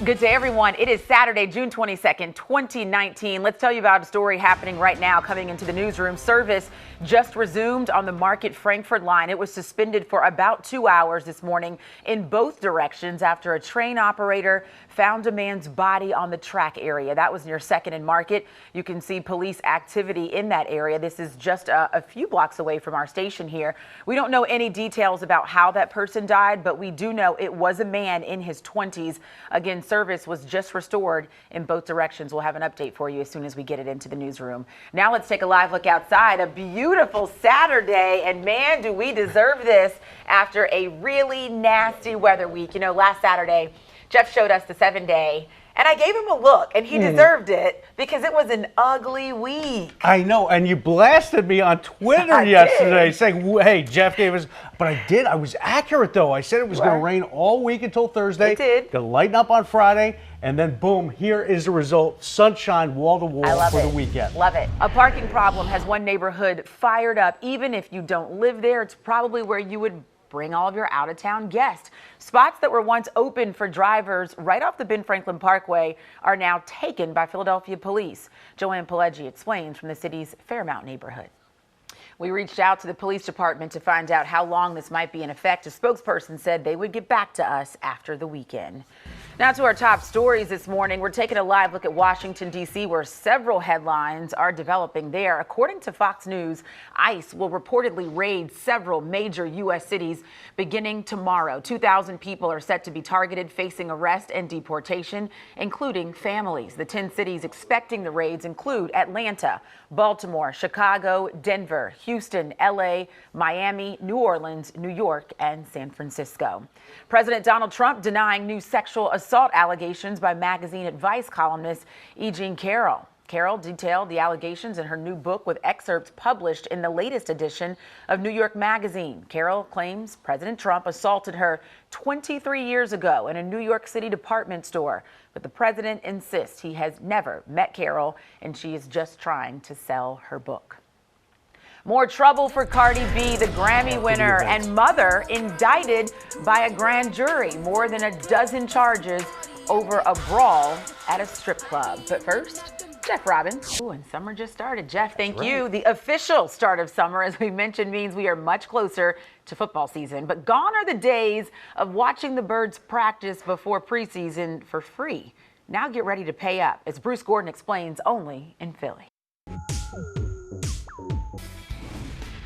Good day, everyone. It is Saturday, June 22nd, 2019. Let's tell you about a story happening right now coming into the newsroom. Service just resumed on the Market Frankford line. It was suspended for about 2 hours this morning in both directions after a train operator found a man's body on the track area. That was near 2nd and Market. You can see police activity in that area. This is just a few blocks away from our station here. We don't know any details about how that person died, but we do know it was a man in his 20s. Again, service was just restored in both directions. We'll have an update for you as soon as we get it into the newsroom. Now let's take a live look outside. A beautiful Saturday, and man, do we deserve this after a really nasty weather week. You know, last Saturday, Jeff showed us the 7-day, and I gave him a look, and he deserved it because it was an ugly week. I know, and you blasted me on Twitter yesterday saying, hey, Jeff gave us, but I was accurate though. I said it was going to rain all week until Thursday. It did. Going to lighten up on Friday, and then boom, here is the result. Sunshine wall to wall for the weekend. Love it. A parking problem has one neighborhood fired up. Even if you don't live there, it's probably where you would bring all of your out-of-town guests. Spots that were once open for drivers right off the Ben Franklin Parkway are now taken by Philadelphia police. Joanne Pileggi explains from the city's Fairmount neighborhood. We reached out to the police department to find out how long this might be in effect. A spokesperson said they would get back to us after the weekend. Now to our top stories this morning. We're taking a live look at Washington, D.C., where several headlines are developing there. According to Fox News, ICE will reportedly raid several major U.S. cities beginning tomorrow. 2,000 people are set to be targeted, facing arrest and deportation, including families. The 10 cities expecting the raids include Atlanta, Baltimore, Chicago, Denver, Houston, L.A., Miami, New Orleans, New York, and San Francisco. President Donald Trump denying new sexual assault allegations by magazine advice columnist E. Jean Carroll. Carroll detailed the allegations in her new book with excerpts published in the latest edition of New York Magazine. Carroll claims President Trump assaulted her 23 years ago in a New York City department store, but the president insists he has never met Carroll and she is just trying to sell her book. More trouble for Cardi B, the Grammy winner and mother, indicted by a grand jury. More than a dozen charges over a brawl at a strip club. But first, Jeff Robbins. Ooh, and summer just started. Jeff, thank you. The official start of summer, as we mentioned, means we are much closer to football season. But gone are the days of watching the Birds practice before preseason for free. Now get ready to pay up, as Bruce Gordon explains, only in Philly.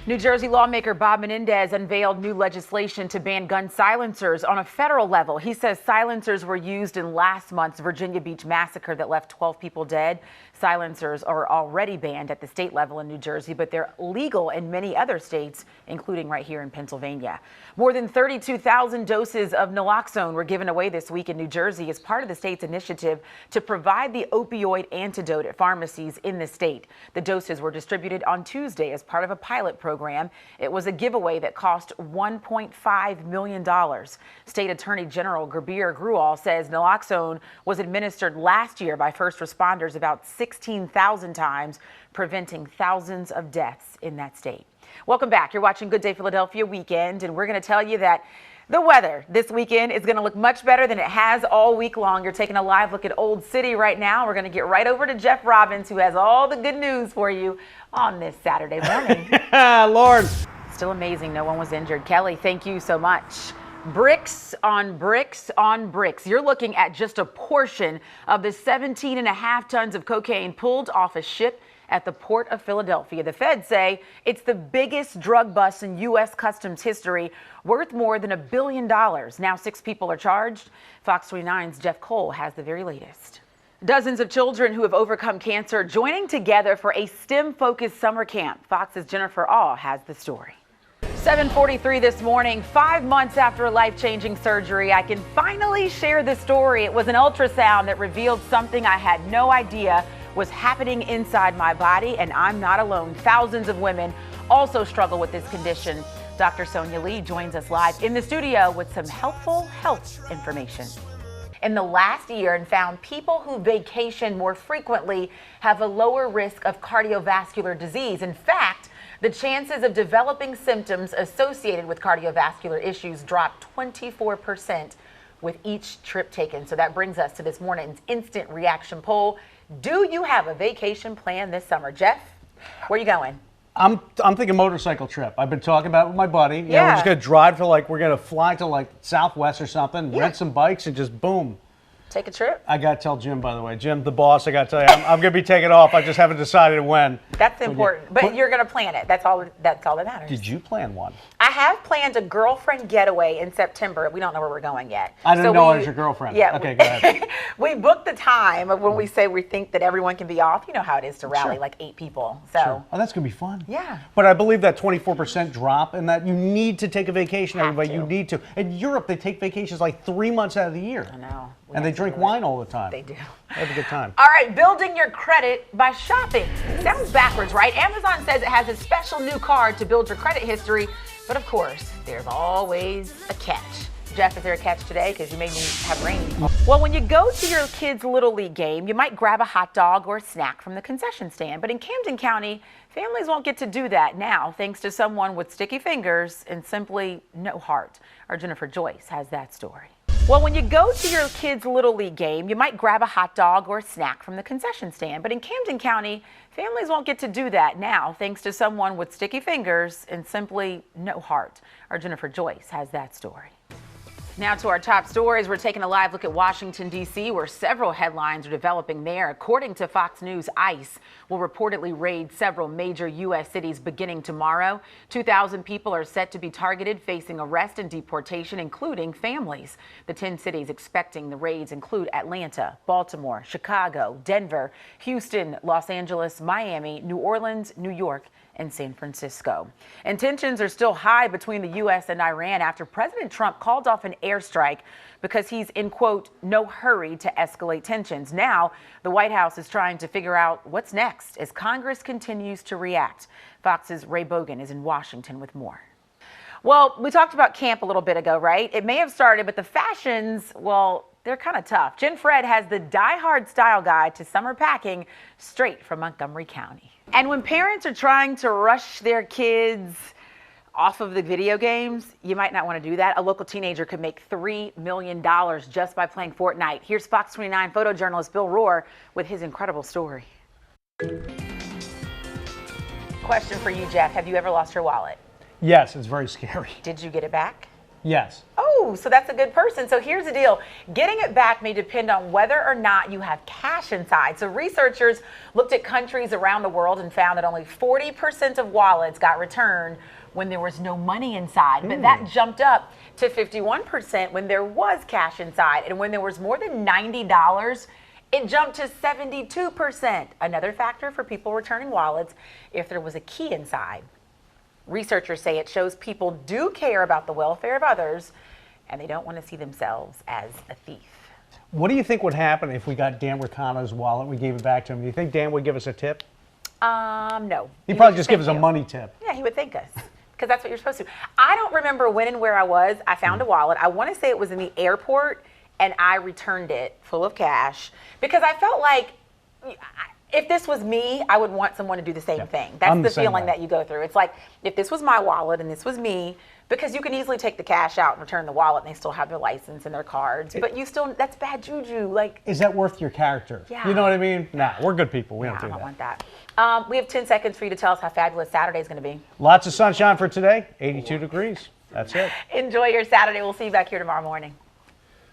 New Jersey lawmaker Bob Menendez unveiled new legislation to ban gun silencers on a federal level. He says silencers were used in last month's Virginia Beach massacre that left 12 people dead. Silencers are already banned at the state level in New Jersey, but they're legal in many other states, including right here in Pennsylvania. More than 32,000 doses of naloxone were given away this week in New Jersey as part of the state's initiative to provide the opioid antidote at pharmacies in the state. The doses were distributed on Tuesday as part of a pilot program. It was a giveaway that cost $1.5 million. State Attorney General Gurbir Grewal says naloxone was administered last year by first responders about 16,000 times, preventing thousands of deaths in that state. Welcome back. You're watching Good Day Philadelphia Weekend, and we're going to tell you that the weather this weekend is going to look much better than it has all week long. You're taking a live look at Old City right now. We're going to get right over to Jeff Robbins, who has all the good news for you on this Saturday morning. Lord. Still amazing. No one was injured. Kelly, thank you so much. Bricks on bricks on bricks. You're looking at just a portion of the 17.5 tons of cocaine pulled off a ship at the Port of Philadelphia. The feds say it's the biggest drug bust in U.S. Customs history, worth more than $1 billion. Now 6 people are charged. Fox 29's Jeff Cole has the very latest. Dozens of children who have overcome cancer joining together for a STEM-focused summer camp. Fox's Jennifer Awe has the story. 7:43 this morning, 5 months after a life-changing surgery, I can finally share the story. It was an ultrasound that revealed something I had no idea was happening inside my body, and I'm not alone. Thousands of women also struggle with this condition. Dr. Sonia Lee joins us live in the studio with some helpful health information. In the last year, and found people who vacation more frequently have a lower risk of cardiovascular disease. In fact, the chances of developing symptoms associated with cardiovascular issues dropped 24% with each trip taken. So that brings us to this morning's instant reaction poll. Do you have a vacation plan this summer? Jeff, where are you going? I'm thinking motorcycle trip. I've been talking about it with my buddy. You know, Yeah. we're just gonna drive to we're gonna fly to Southwest or something, Yeah. rent some bikes, and just boom. Take a trip? I gotta tell Jim, by the way. Jim, the boss, I gotta tell you, I'm gonna be taking off. I just haven't decided when. That's important. But you're going to plan it. That's all that matters. Did you plan one? I have planned a girlfriend getaway in September. We don't know where we're going yet. I didn't know I was your girlfriend. Yeah. Okay, go ahead. We booked the time of when we say we think that everyone can be off. You know how it is to rally Sure. like 8 people. So Sure. Oh, that's gonna be fun. Yeah. But I believe that 24% drop and that you need to take a vacation, Have everybody. to. You need to. In Europe, they take vacations 3 months out of the year. I know. We And they have to drink do it. wine all the time. They do. They have a good time. All right, building your credit by shopping. Sounds backwards, right? Amazon says it has a special new card to build your credit history, but of course, there's always a catch. Jeff, is there a catch today? Because you made me have rain. Well, when you go to your kid's Little League game, you might grab a hot dog or a snack from the concession stand. But in Camden County, families won't get to do that now, thanks to someone with sticky fingers and simply no heart. Our Jennifer Joyce has that story. Well, when you go to your kid's Little League game, you might grab a hot dog or a snack from the concession stand. But in Camden County, families won't get to do that now, thanks to someone with sticky fingers and simply no heart. Our Jennifer Joyce has that story. Now to our top stories. We're taking a live look at Washington, D.C., where several headlines are developing there. According to Fox News, ICE will reportedly raid several major U.S. cities beginning tomorrow. 2,000 people are set to be targeted, facing arrest and deportation, including families. The 10 cities expecting the raids include Atlanta, Baltimore, Chicago, Denver, Houston, Los Angeles, Miami, New Orleans, New York, and San Francisco. And tensions are still high between the U.S. and Iran after President Trump called off an airstrike because he's in, quote, no hurry to escalate tensions. Now, the White House is trying to figure out what's next as Congress continues to react. Fox's Ray Bogan is in Washington with more. Well, we talked about camp a little bit ago, right? It may have started, but the fashions, well, they're kind of tough. Jen Fred has the die-hard style guide to summer packing straight from Montgomery County. And when parents are trying to rush their kids off of the video games, you might not want to do that. A local teenager could make $3 million just by playing Fortnite. Here's Fox 29 photojournalist Bill Rohr with his incredible story. Question for you, Jeff. Have you ever lost your wallet? Yes, it's very scary. Did you get it back? Yes. Oh, so that's a good person. So here's the deal. Getting it back may depend on whether or not you have cash inside. So researchers looked at countries around the world and found that only 40% of wallets got returned when there was no money inside. But that jumped up to 51% when there was cash inside. And when there was more than $90, it jumped to 72%. Another factor for people returning wallets if there was a key inside. Researchers say it shows people do care about the welfare of others, and they don't want to see themselves as a thief. What do you think would happen if we got Dan Ricano's wallet and we gave it back to him? Do you think Dan would give us a tip? No. He'd probably just give us a money tip. Yeah, he would thank us, because that's what you're supposed to. I don't remember when and where I was. I found a wallet. I want to say it was in the airport, and I returned it full of cash, because I felt like if this was me, I would want someone to do the same thing. That's the feeling that you go through. It's like, if this was my wallet and this was me, because you can easily take the cash out and return the wallet and they still have their license and their cards, but you still, that's bad juju. Like, is that worth your character? Yeah. You know what I mean? Nah, we're good people. We don't do I don't that. want that. We have 10 seconds for you to tell us how fabulous Saturday is going to be. Lots of sunshine for today, 82 degrees. That's it. Enjoy your Saturday. We'll see you back here tomorrow morning.